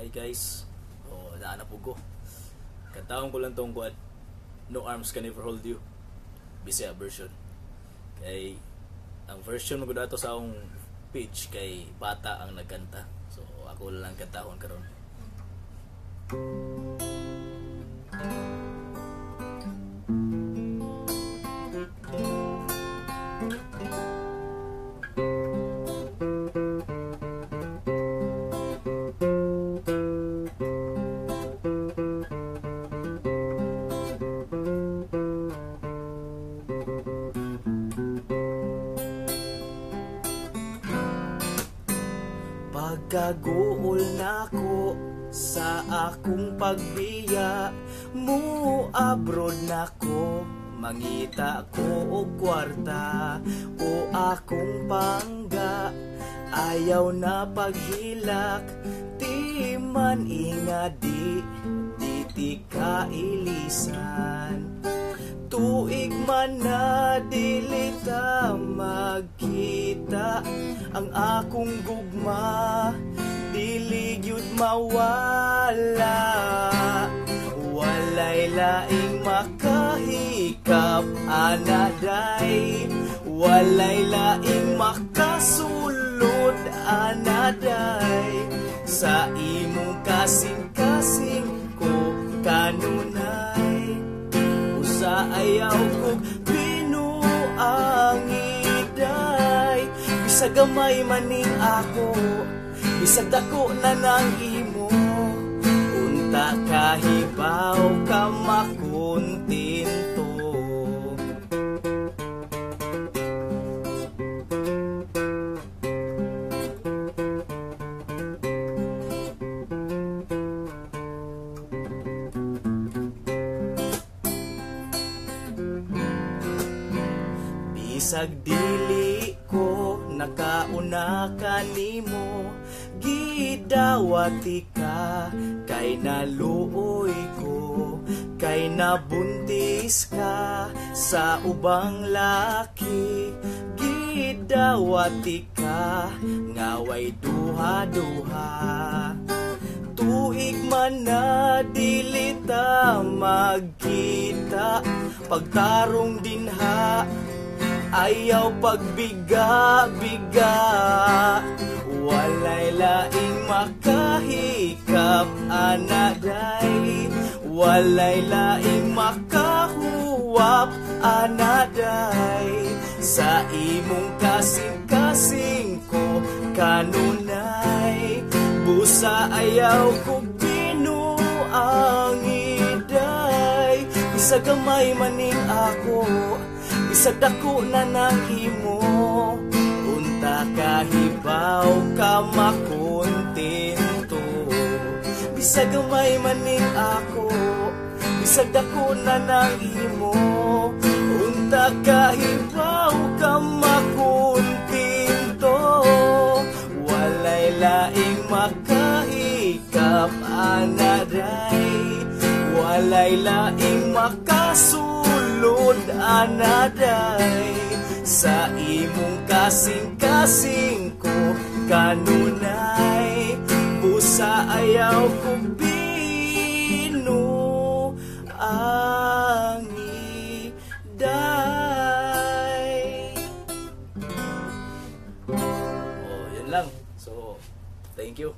Hi guys. Naanap ko. Kantaon ko lang tong kuan. No arms can never hold you. Bisaya version. Kay ang version ko dato sa akong page kay bata ang nagkanta. So ako lang kantahon karon. Pagkaguol nako sa akong pagbiya, mo abroad nako, mangita ko og kwarta o akong pangga. Ayaw na paghilak, di man ingadi, di ka ilisan. Tuig man na dili ta magkita, ang akong gugma dili gyud mawala. Walay laing makahikap anaday, walay laing makasulod anaday. Sa imong kasing-kasing ko kanunay, usa ayaw kog binuangiday. Bisag gamay maning ako, bisag dako na nang imo, unta kahibaw ka makuntinto. Bisag dili ko nakauna kanimo, gidawati ka kay naluoy ko, kay nabuntis ka sa ubang laki. Gidawati ka ngaway duha-duha, tuig man na dili ta magkita. Pagtarong dinha ayaw pagbiga-biga, walay laing makahikap anaday, walay laing makahuwap anaday. Sa imong kasing-kasing ko kanunay, busa ayaw ko binuangiday. Bisag gamay maning ako, bisag dako na nang imo, unta kahibaw ka makuntinto. Bisag gamay maning ako, bisag dako na nang imo, unta kahibaw ka makuntinto. Walay laing makahikap anaday, walay laing makasulod anaday. Sa imong kasing-kasing ko kanunay, busa ayaw ko binuangiday. Yun lang. So, thank you.